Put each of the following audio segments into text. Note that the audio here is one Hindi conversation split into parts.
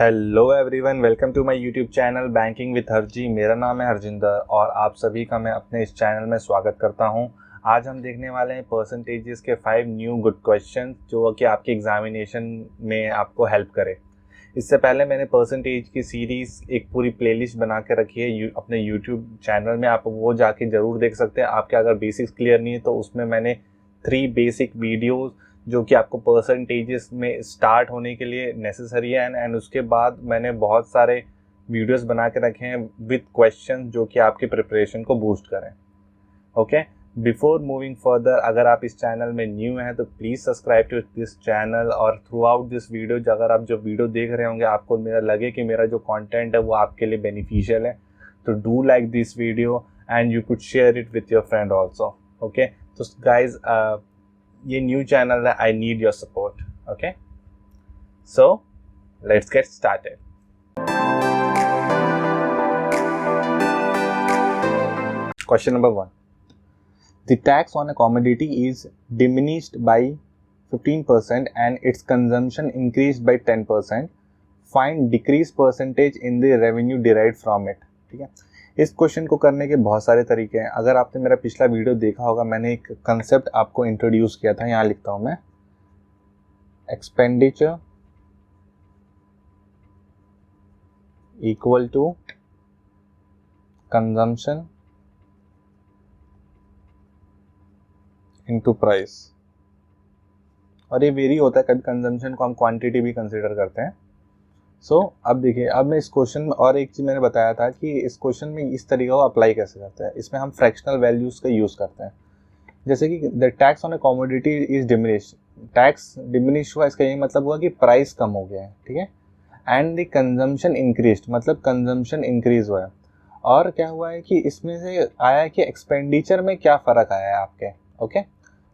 Hello everyone, welcome to my YouTube channel banking with Harji. मेरा नाम है हरजिंदर और आप सभी का मैं अपने इस चैनल में स्वागत करता हूं। आज हम देखने वाले हैं परसेंटेजेस के 5 न्यू गुड क्वेश्चन जो कि आपके एग्जामिनेशन में आपको हेल्प करे। इससे पहले मैंने परसेंटेज की सीरीज़ एक पूरी प्लेलिस्ट बना के रखी है अपने यूट्यूब चैनल में, आप वो जाके ज़रूर देख सकते हैं। आपके अगर बेसिक्स क्लियर नहीं है तो उसमें मैंने 3 बेसिक वीडियोज़ जो कि आपको परसेंटेजेस में स्टार्ट होने के लिए नेसेसरी है एंड उसके बाद मैंने बहुत सारे वीडियोस बना के रखे हैं विद क्वेश्चन जो कि आपकी प्रिपरेशन को बूस्ट करें। ओके, बिफोर मूविंग फर्दर, अगर आप इस चैनल में न्यू हैं तो please subscribe to this channel और थ्रू आउट दिस वीडियो अगर आप जो वीडियो देख रहे होंगे आपको मेरा लगे कि मेरा जो कंटेंट है वो आपके लिए बेनिफिशियल है तो do like this video and you could share it with your friend also. Okay, तो गाइज ये न्यू चैनल है, I need your support. Okay, so let's get started. Question number 1. The tax on a commodity is diminished by 15% and its consumption increased by 10%. Find decrease percentage in the revenue derived from it. ठीक है, इस क्वेश्चन को करने के बहुत सारे तरीके हैं। अगर आपने मेरा पिछला वीडियो देखा होगा, मैंने एक कंसेप्ट आपको इंट्रोड्यूस किया था, यहाँ लिखता हूँ मैं, expenditure equal to consumption into price. और ये वेरी होता है, कभी कंजम्पशन को हम क्वांटिटी भी कंसिडर करते हैं। अब देखिए, अब मैं इस क्वेश्चन में और एक चीज़ मैंने बताया था कि इस क्वेश्चन में इस तरीके को अप्लाई कैसे करते हैं। इसमें हम फ्रैक्शनल वैल्यूज़ का यूज़ करते हैं, जैसे कि the tax on A commodity is diminish. Tax diminish हुआ, इसका यही मतलब हुआ कि प्राइस कम हो गया है, ठीक है। एंड द कंजम्पशन इंक्रीज, मतलब कंजम्पशन इंक्रीज हुआ है। और क्या हुआ है कि इसमें से आया कि एक्सपेंडिचर में क्या फ़र्क आया है आपके। ओके,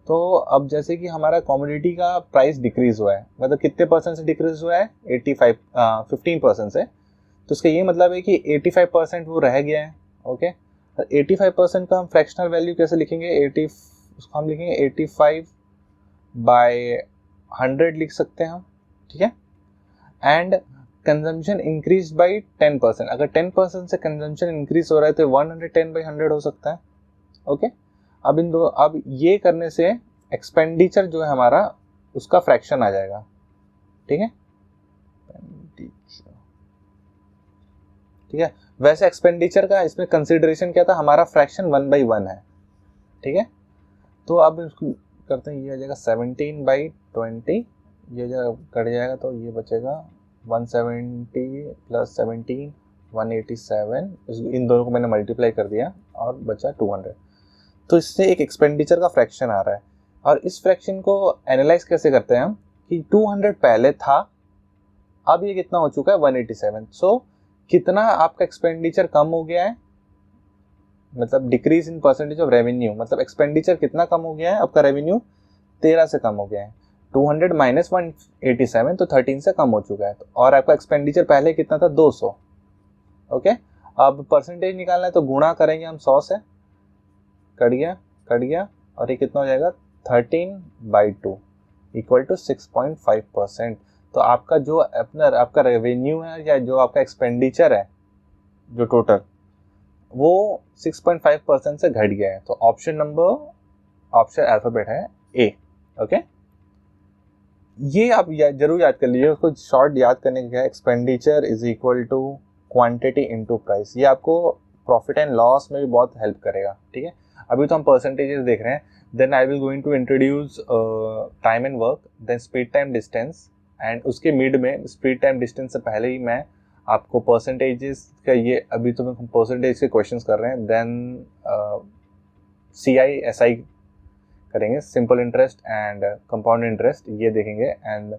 तो अब जैसे कि हमारा कमोडिटी का प्राइस डिक्रीज हुआ है, मतलब कितने परसेंट से डिक्रीज हुआ है, 15% से। तो इसका ये मतलब है कि 85% वो रह गया है। ओके, 85% का हम फ्रैक्शनल वैल्यू कैसे लिखेंगे, उसको हम लिखेंगे 85/100 लिख सकते हैं हम, ठीक है। एंड कंजम्पशन इंक्रीज बाई 10%, अगर 10% से कंजम्पशन इंक्रीज हो रहा है तो 110/100 हो सकता है। ओके, अब ये करने से एक्सपेंडिचर जो है हमारा उसका फ्रैक्शन आ जाएगा, ठीक है। ठीक है, वैसे एक्सपेंडिचर का इसमें कंसिडरेशन क्या था, हमारा फ्रैक्शन 1/1 है, ठीक है। तो अब इसको करते हैं, ये आ जाएगा 17/20, ये जगह कट जाएगा तो ये बचेगा 170 + 17 187, इन दोनों को मैंने मल्टीप्लाई कर दिया और बचा 200। तो इससे एक एक्सपेंडिचर का फ्रैक्शन आ रहा है और इस फ्रैक्शन को एनालाइज कैसे करते हैं हम कि 200 पहले था, अब ये कितना हो चुका है, 187। सो कितना आपका एक्सपेंडिचर कम हो गया है, मतलब decrease in percentage of revenue, मतलब एक्सपेंडिचर कितना कम हो गया है, आपका रेवेन्यू 13 से कम हो गया है। 200 - 187 तो 13 से कम हो चुका है। तो और आपका एक्सपेंडिचर पहले कितना था, 200। ओके, अब परसेंटेज निकालना है तो गुणा करेंगे हम 100 से, कट गया और ये कितना हो जाएगा, 13/2 इक्वल टू 6.5%। तो आपका जो आपका रेवेन्यू है या जो आपका एक्सपेंडिचर है जो टोटल, वो 6.5% से घट गया है। तो ऑप्शन अल्फाबेट है ए। ओके, ये आप जरूर याद कर लीजिए, उसको शॉर्ट याद करने का क्या है, expenditure is equal to quantity into price. ये आपको प्रॉफिट एंड लॉस में भी बहुत हेल्प करेगा, ठीक है। अभी तो हम परसेंटेजेस देख रहे हैं, then I will going to introduce time and work, then speed time distance, and उसके मिड में स्पीड टाइम डिस्टेंस से पहले ही मैं आपको परसेंटेजेस का, ये अभी तो हम परसेंटेज के क्वेश्चंस कर रहे हैं, देन CI SI करेंगे, simple interest and compound interest, ये देखेंगे। एंड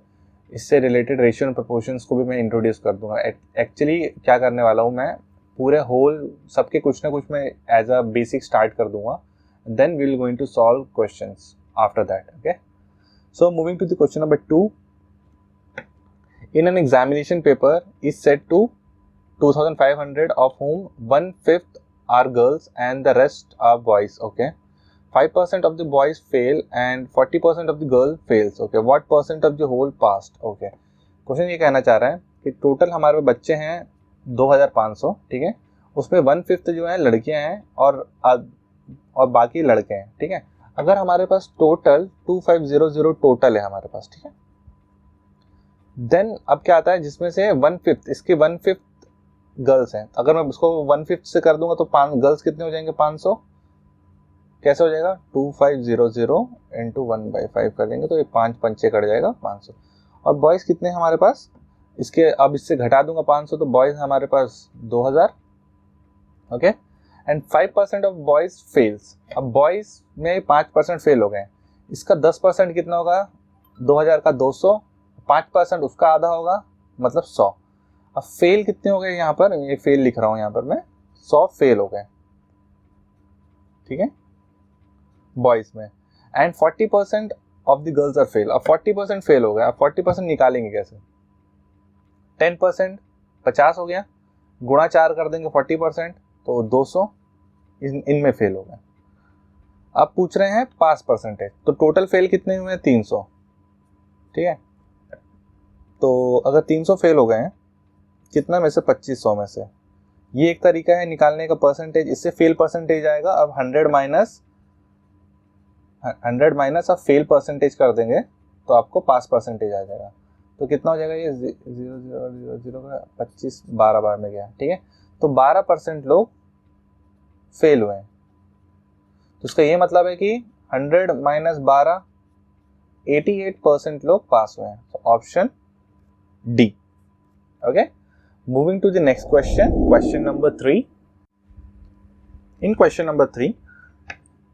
इससे रिलेटेड रेशियो एंड प्रोपोर्शंस को भी मैं इंट्रोड्यूस कर दूंगा। एक्चुअली क्या करने वाला हूँ मैं, पूरे होल सबके कुछ ना कुछ मैं एज अ बेसिक स्टार्ट कर दूंगा, then we will going to solve questions after that. Okay, so moving to the question number 2. In an examination paper is set to 2,500 of whom 1/5 are girls and the rest are boys. Okay, 5% of the boys fail and 40% of the girl fails. Okay, what percent of the whole passed? Okay, question ये कहना चाह रहा है कि टोटल हमारे बच्चे हैं 2500, ठीक है, उसमें 1/5 जो है लड़कियां हैं और बाकी लड़के हैं, ठीक है। अगर हमारे पास टोटल 2500 टोटल है हमारे पास, ठीक है, देन अब क्या आता है जिसमें से 1/5 इसके 1/5 गर्ल्स हैं। अगर मैं उसको 1/5 से कर दूंगा तो गर्ल्स कितने हो जाएंगे 500, कैसे हो जाएगा 2500 इंटू 1/5 कर देंगे तो ये 5 पंचे कट जाएगा 500। और बॉयज कितने हैं हमारे पास, इसके अब इससे घटा दूंगा 500 तो बॉयज हमारे पास 2000, okay. And 5% of boys fails. अब बॉयज में 5% फेल हो गए, इसका 10% कितना होगा 2000 का 200, 5% उसका आधा होगा मतलब 100। अब फेल कितने हो गए यहाँ पर, ये फेल लिख रहा हूँ यहाँ पर मैं, 100 फेल हो गए, ठीक है, बॉयज में। And 40% of the girls are fail. अब 40% फेल हो गया, अब 40% निकालेंगे कैसे, 10% 50 हो गया, गुणा 4 कर देंगे 40% तो 200 इनमें फेल हो गए। अब पूछ रहे हैं पास परसेंटेज, तो टोटल फेल कितने हुए हैं 300, ठीक है। तो अगर 300 फेल हो गए हैं कितना में से 2500 में से, ये एक तरीका है निकालने का परसेंटेज। इससे फेल परसेंटेज आएगा। अब 100 माइनस आप फेल परसेंटेज कर देंगे तो आपको पास परसेंटेज आ जाएगा। तो कितना हो जाएगा ये 0 का 25 12 बार में गया, ठीक है। तो 12% लोग फेल हुए हैं। तो इसका ये मतलब है कि 100 माइनस 12 88% लोग पास हुए हैं। तो option D, okay. Moving to the next question, question number 3। In question number 3,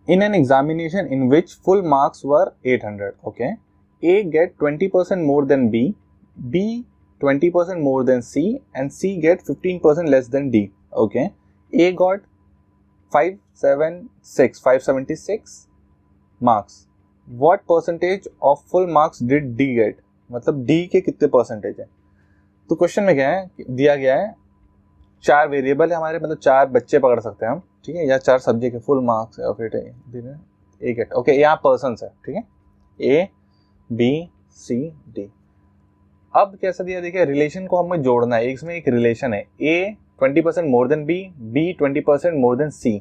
in an examination in which full marks were 800, okay, A get 20% more than B, B 20% more than C, and C get 15% less than D, okay. A got 576 marks. What percentage of full marks did D get? मतलब D के कितने परसेंटेज है। तो क्वेश्चन में क्या है, दिया गया है 4 वेरिएबल है हमारे, मतलब 4 बच्चे पकड़ सकते हैं हम, ठीक है, या 4 सब्जेक्ट है, फुल मार्क्स है, फिर ए गेट, ओके, यहाँ पर्सन्स है, ठीक है, ए बी सी डी। अब कैसा दिया, देखिए रिलेशन को हमें जोड़ना है, इसमें एक रिलेशन है, A 20% more than B, B 20% more than C,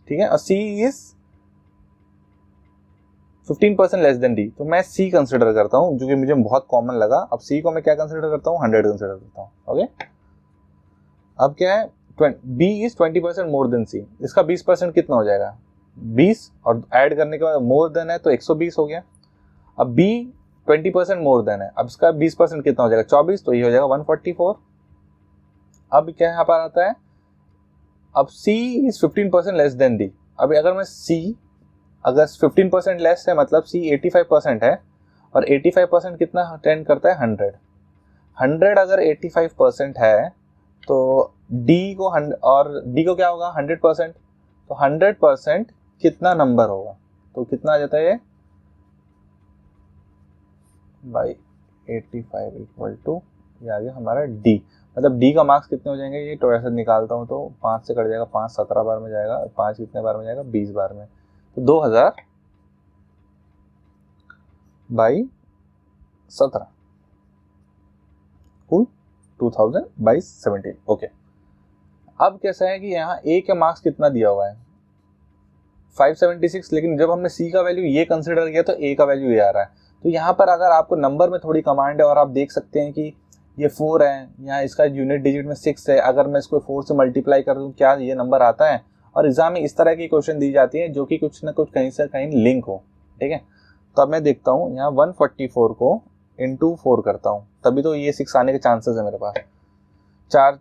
ठीक है, और C is 15% less than D. तो मैं सी कंसिडर करता हूँ जो कि मुझे बहुत कॉमन लगा। अब सी को मैं क्या कंसिडर करता हूँ 100 कंसिडर करता हूँ, ओके। अब क्या है, बी इज 20% मोर देन सी, इसका 20% कितना हो जाएगा 20, और ऐड करने के बाद मोर देन है तो 120 हो गया। अब बी 20% मोर देन है, अब इसका 20% कितना हो जाएगा 24, तो ये हो जाएगा 144। अब क्या यहाँ पर आता है, अब सी इज 15% लेस देन डी। अब अगर मैं सी अगर 15% लेस है मतलब सी 85% है, और 85% कितना टेंड करता है 100 अगर 85% है तो डी को और डी को क्या होगा 100%, तो 100% कितना नंबर होगा, तो कितना आ जाता है ये बाई 85 इक्वल टू, ये आ गया हमारा डी। मतलब डी का मार्क्स कितने हो जाएंगे, ये तो ऐसे निकालता हूँ तो 5 से कट जाएगा, 5 17 बार में जाएगा, 5 कितने बार में जाएगा 20 बार में, तो 2000 बाई 17 कुल 2000 बाई 17, ओके। अब कैसा है कि यहाँ ए के मार्क्स कितना दिया हुआ है 576, लेकिन जब हमने सी का वैल्यू ये कंसिडर किया तो ए का वैल्यू ये आ रहा है। तो यहाँ पर अगर आपको नंबर में थोड़ी कमांड है और आप देख सकते हैं कि ये 4 है, यहाँ इसका यूनिट डिजिट में 6 है, अगर मैं इसको 4 से मल्टीप्लाई कर दूँ क्या ये नंबर आता है। और एग्जाम में इस तरह की क्वेश्चन दी जाती है जो कि कुछ ना कुछ कहीं से कहीं लिंक हो, ठीक है। तो अब मैं देखता हूँ यहाँ 144 को इंटू 4 करता हूँ, तभी तो ये 6 आने के चांसेस है मेरे पास। 4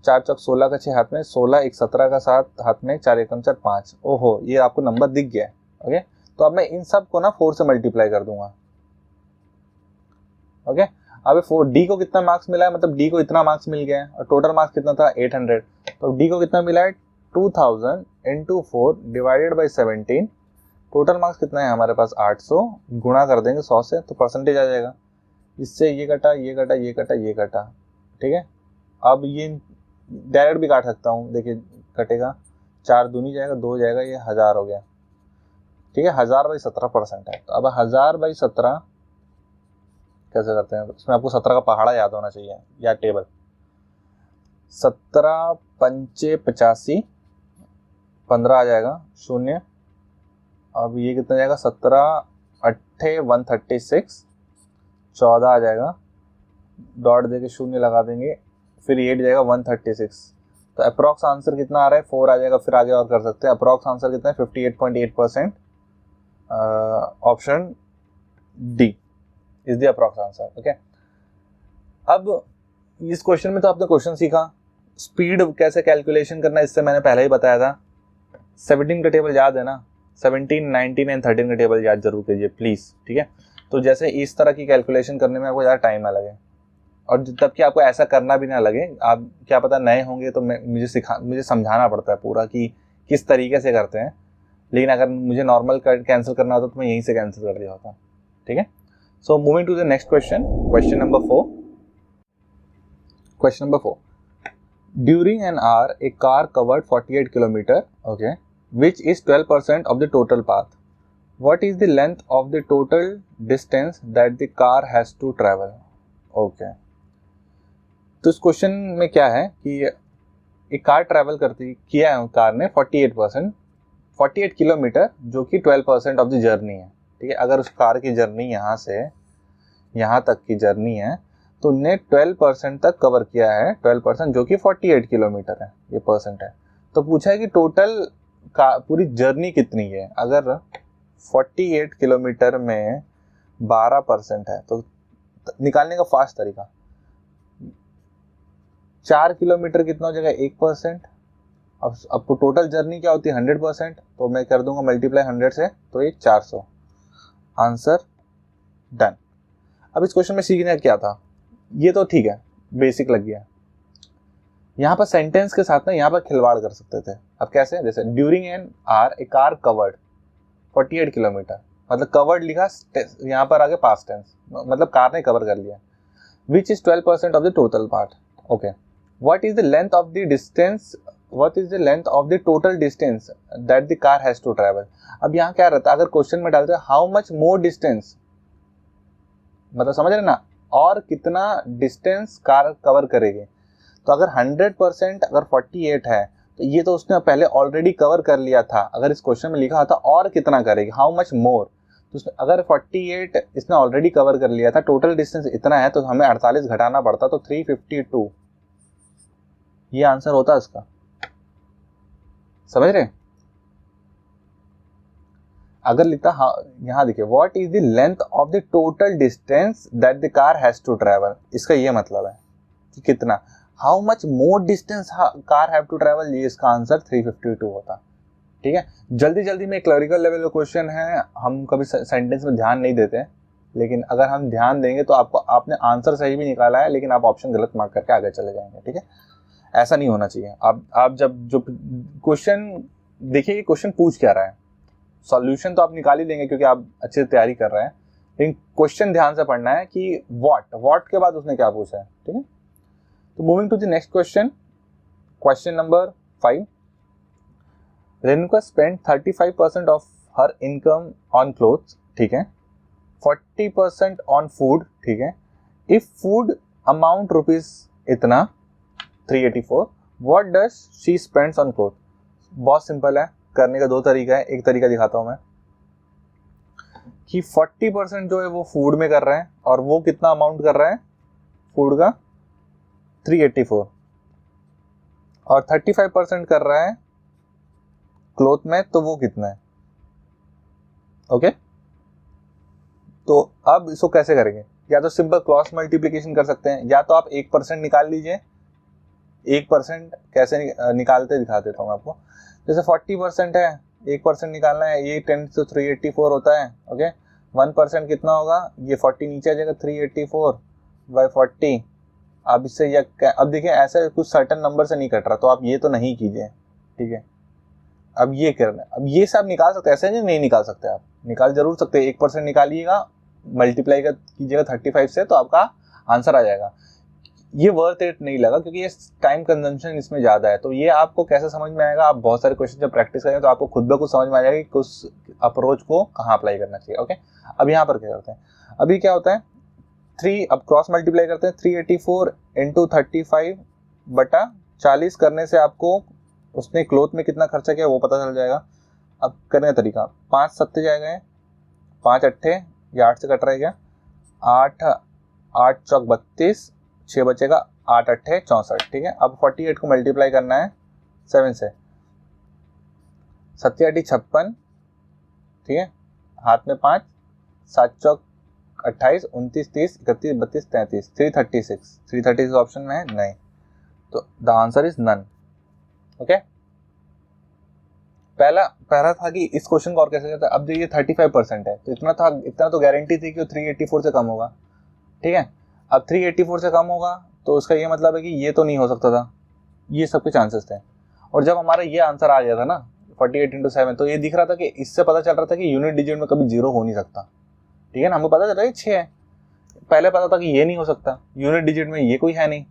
चौक 16 का 6 हाथ में, 16 1 17 का 7 हाथ में, 4 एकम 4 5, ओहो ये आपको नंबर दिख गया है, ओके। तो अब मैं इन सब को ना 4 से मल्टीप्लाई कर दूंगा, ओके। अब 4 डी को कितना मार्क्स मिला है, मतलब डी को इतना मार्क्स मिल गया है, और टोटल मार्क्स कितना था 800, तो डी को कितना मिला है 2000 into 4 divided by 17, total marks कितना है हमारे पास 800, गुणा कर देंगे 100 से तो परसेंटेज आ जाएगा। इससे ये कटा ये कटा ये कटा ये कटा, ठीक है। अब ये डायरेक्ट भी काट सकता हूँ, देखिए कटेगा 4 दूनी जाएगा 2 जाएगा, ये 1000 हो गया, ठीक है। 1000/17% है, तो अब 1000/17 कैसे करते हैं, इसमें आपको 17 का पहाड़ा याद होना चाहिए या टेबल। 17 पंचे 85, 15 आ जाएगा शून्य। अब ये कितना जाएगा, 17 अट्ठे 136, 14 आ जाएगा, डॉट देके शून्य लगा देंगे, फिर 8 जाएगा 136। तो अप्रॉक्स आंसर कितना आ रहा है, 4 आ जाएगा। फिर आगे और कर सकते हैं, अप्रॉक्स आंसर कितना है 58.8%। Option D is the approx answer. Okay, अब इस क्वेश्चन में तो आपने क्वेश्चन सीखा, स्पीड कैसे कैलकुलेशन करना है, इससे मैंने पहले ही बताया था। 17 का टेबल याद है ना, 17, 19 एंड 13 का टेबल याद जरूर कीजिए प्लीज, ठीक है। तो जैसे इस तरह की कैलकुलेशन करने में आपको ज़्यादा टाइम ना लगे, और तब कि आपको ऐसा करना भी ना लगे। आप क्या पता नए होंगे तो मुझे समझाना पड़ता है पूरा कि किस तरीके से करते हैं, लेकिन अगर मुझे नॉर्मल कैंसिल करना होता तो मैं यहीं से कैंसिल कर दिया होता, ठीक है। So moving to the next question, question number 4। Question number 4, during an hour a car covered 48 kilometre, okay, which is 12% of the total path. What is the length of the total distance that the car has to travel? Okay. तो इस क्वेश्चन में क्या है कि एक कार ट्रैवल किया है कार ने 48 किलोमीटर, जो कि 12% ऑफ द जर्नी है, ठीक है। अगर उस कार की जर्नी यहाँ से यहाँ तक की जर्नी है तो उनने 12% तक कवर किया है, 12% जो कि 48 किलोमीटर है, ये परसेंट है। तो पूछा है कि टोटल का पूरी जर्नी कितनी है। अगर 48 किलोमीटर में 12% है तो निकालने का फास्ट तरीका, 4 किलोमीटर कितना हो जाएगा, 1%। अब टोटल जर्नी क्या होती है 100%, तो मैं कर दूंगा मल्टीप्लाई 100 से, तो ये 400। Answer done. अब इस क्वेश्चन में सीखने क्या था, ये तो ठीक है, बेसिक लग गया। यहाँ पर सेंटेंस के साथ ना यहाँ पर खिलवाड़ कर सकते थे। अब कैसे, जैसे during an hour a car covered 48 kilometre, मतलब कवर्ड लिखा, यहाँ पर आगे पास्ट टेंस, मतलब कार ने कवर कर लिया। Which is 12% of the total part, okay. What is the length of the distance, what is the length of the total distance that the car has to travel. अब यहाँ क्या रहता है, अगर क्वेश्चन में डालते हैं हाउ मच मोर डिस्टेंस, मतलब समझ रहे ना, और कितना डिस्टेंस कार कवर करेगी। तो अगर 100%, अगर 48 है तो ये तो उसने पहले ऑलरेडी कवर कर लिया था। अगर इस क्वेश्चन में लिखा था और कितना करेगी, हाउ मच मोर, तो उसने अगर 48 इसने ऑलरेडी कवर कर लिया था, टोटल डिस्टेंस इतना है, तो हमें 48 घटाना पड़ता, तो 352 ये आंसर होता इसका। समझ रहे, अगर लिखता यहाँ देखिए, what is the length of the total distance that the car has to travel, इसका ये मतलब है कि कितना, how much more distance car have to travel, ये इसका आंसर 352 होता, ठीक है। जल्दी जल्दी में क्लरिकल लेवल का क्वेश्चन है, हम कभी सेंटेंस में ध्यान नहीं देते हैं, लेकिन अगर हम ध्यान देंगे तो आपने आंसर सही भी निकाला है, लेकिन आप ऑप्शन गलत मार्क करके आगे चले जाएंगे, ठीक है। ऐसा नहीं होना चाहिए। आप जब जो क्वेश्चन देखिए, क्वेश्चन पूछ क्या रहा है, सॉल्यूशन तो आप निकाल ही लेंगे क्योंकि आप अच्छे से तैयारी कर रहे हैं, लेकिन क्वेश्चन ध्यान से पढ़ना है कि व्हाट के बाद उसने क्या पूछा है, ठीक है। तो moving to the next question, question number 5। Renuka spend 35% of her income on clothes, ठीक है, 40% ऑन फूड, ठीक है। इफ फूड अमाउंट रुपीज इतना 384, what does she spends on cloth. बहुत सिंपल है, करने का दो तरीका है। एक तरीका दिखाता हूं मैं कि 40% जो है वो फूड में कर रहे हैं, और वो कितना अमाउंट कर रहा है फूड का 384, और 35% कर रहा है क्लोथ में, तो वो कितना है, ओके। तो अब इसको कैसे करेंगे, या तो सिंपल क्रॉस मल्टीप्लिकेशन कर सकते हैं, या तो आप 1% निकाल लीजिए। 1% कैसे निकालते दिखा देता हूँ आपको। जैसे 40% है, 1% निकालना है, ये 10 to 384 होता है, ओके। 1% कितना होगा, ये 40 नीचे आ जाएगा, 384 by 40। अब इससे अब देखिए ऐसे कुछ सर्टन नंबर से नहीं कट रहा, तो आप ये तो नहीं कीजिए, ठीक है। अब ये करना, अब ये सब निकाल सकते हैं, ऐसे नहीं निकाल सकते, आप निकाल जरूर सकते हैं। 1% निकालिएगा, मल्टीप्लाई कीजिएगा 35 से, तो आपका आंसर आ जाएगा। ये वर्थ इट नहीं लगा क्योंकि ये टाइम कंजम्पशन इसमें ज़्यादा है। तो ये आपको कैसे समझ में आएगा, आप बहुत सारे क्वेश्चन जब प्रैक्टिस करेंगे तो आपको खुद ब खुद समझ में आ जाएगा कि उस अप्रोच को कहाँ अप्लाई करना चाहिए, ओके। अब यहाँ पर क्या करते हैं, अभी क्या होता है, 3 अब क्रॉस मल्टीप्लाई करते हैं, 384 इंटू 35/40 करने से आपको उसने क्लोथ में कितना खर्चा किया वो पता चल जाएगा। अब करने का तरीका, 5 सत्ते जाएगा, 5 अट्ठे, ये 8 से कट रहेगा, 8 8 चौक 32, 6 बचेगा, 8 अट्ठे 64, ठीक है। अब 48 को मल्टीप्लाई करना है 7 से, 7 8 56, ठीक है, हाथ में 5, 7 चौक 28, 29 30 31 32 33, 336, 336 ऑप्शन में है नहीं, तो the answer is none. Okay, पहला था कि इस क्वेश्चन को और कैसे करता है। अब जो ये 35% है तो इतना तो गारंटी थी कि वो 384 से कम होगा, ठीक है। अब 384 से कम होगा तो उसका ये मतलब है कि ये तो नहीं हो सकता था, ये सबके चांसेस थे। और जब हमारा ये आंसर आ गया था ना 48 इंटू 7, तो ये दिख रहा था कि इससे पता चल रहा था कि यूनिट डिजिट में कभी जीरो हो नहीं सकता, ठीक है ना। हमें पता चल रहा है 6 है, पहले पता था कि ये नहीं हो सकता, यूनिट डिजिट में ये कोई है नहीं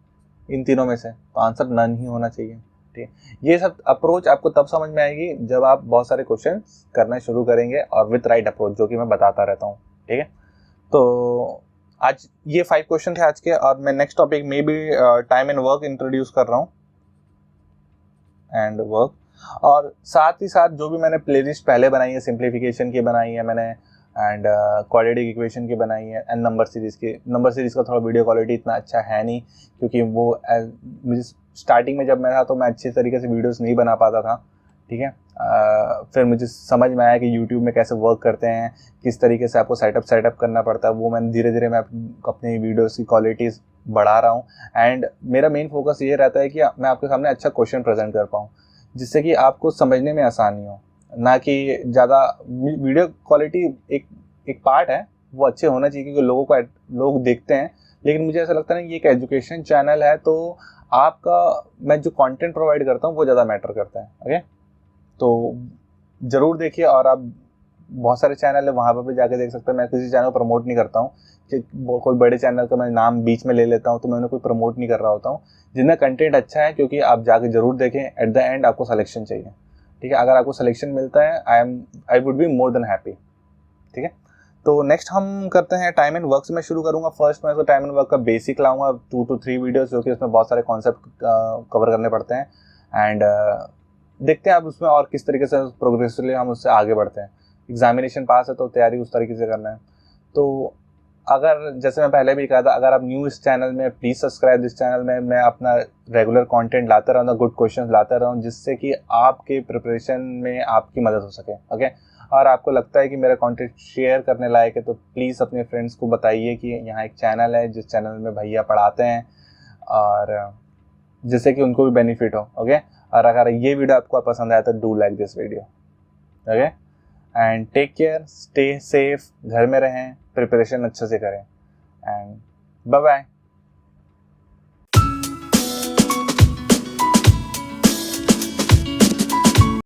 इन तीनों में से, तो आंसर नन ही होना चाहिए, ठीक है। ये सब अप्रोच आपको तब समझ में आएगी जब आप बहुत सारे क्वेश्चन करना शुरू करेंगे और विथ राइट अप्रोच, जो कि मैं बताता रहता हूँ, ठीक है। तो आज ये 5 क्वेश्चन थे आज के, और मैं नेक्स्ट टॉपिक में भी टाइम एंड वर्क इंट्रोड्यूस कर रहा हूँ, एंड वर्क, और साथ ही साथ जो भी मैंने प्लेलिस्ट पहले बनाई है, सिंप्लीफिकेशन की बनाई है मैंने, एंड क्वाड्रेटिक इक्वेशन की बनाई है, एंड नंबर सीरीज का थोड़ा वीडियो क्वालिटी इतना अच्छा है नहीं, क्योंकि वो मुझे स्टार्टिंग में जब मैं था तो मैं अच्छे तरीके से वीडियोस नहीं बना पाता था, ठीक है। फिर मुझे समझ में आया कि यूट्यूब में कैसे वर्क करते हैं, किस तरीके से आपको सेटअप करना पड़ता है, वो मैंने धीरे धीरे मैं अपनी वीडियोस की क्वालिटीज़ बढ़ा रहा हूँ। एंड मेरा मेन फोकस ये रहता है कि मैं आपके सामने अच्छा क्वेश्चन प्रेजेंट कर पाऊँ, जिससे कि आपको समझने में आसानी हो, ना कि ज़्यादा वीडियो क्वालिटी एक पार्ट है, वो अच्छे होना चाहिए क्योंकि लोग देखते हैं, लेकिन मुझे ऐसा लगता है ना ये एक एजुकेशन चैनल है, तो आपका मैं जो कंटेंट प्रोवाइड करता हूँ वो ज़्यादा मैटर करता है। ओके, तो ज़रूर देखिए, और आप बहुत सारे चैनल है वहाँ पर भी जाके देख सकते हैं। मैं किसी चैनल को प्रमोट नहीं करता हूँ कि कोई बड़े चैनल का मैं नाम बीच में ले लेता हूँ तो मैं उन्हें कोई प्रमोट नहीं कर रहा होता हूँ। जिनका कंटेंट अच्छा है, क्योंकि आप जाके ज़रूर देखें, एट द एंड आपको सिलेक्शन चाहिए, ठीक है। अगर आपको सिलेक्शन मिलता है I would be more than happy, ठीक है। तो नेक्स्ट हम करते हैं टाइम एंड वर्क से मैं शुरू करूंगा। फर्स्ट मैं तो टाइम एंड वर्क का बेसिक लाऊंगा, 2 to 3 वीडियोस, जो कि उसमें बहुत सारे कॉन्सेप्ट कवर करने पड़ते हैं, एंड देखते हैं आप उसमें और किस तरीके से प्रोग्रेसिवली हम उससे आगे बढ़ते हैं। एग्जामिनेशन पास है तो तैयारी उस तरीके से करना है। तो अगर, जैसे मैं पहले भी कहा था, अगर आप न्यू इस चैनल में, प्लीज़ सब्सक्राइब दिस चैनल में। मैं अपना रेगुलर कंटेंट लाता रहूँगा, गुड क्वेश्चंस लाता रहूँ, जिससे कि आपके प्रिपरेशन में आपकी मदद हो सके। ओके, और आपको लगता है कि मेरा कंटेंट शेयर करने लायक है तो प्लीज़ अपने फ्रेंड्स को बताइए कि यहाँ एक चैनल है जिस चैनल में भैया पढ़ाते हैं, और जिससे कि उनको भी बेनिफिट हो। ओके, और अगर ये वीडियो आपको पसंद आया तो do like this video. Okay, and take care, stay safe, घर में रहें, प्रिपरेशन अच्छे से करें, एंड बाय बाय।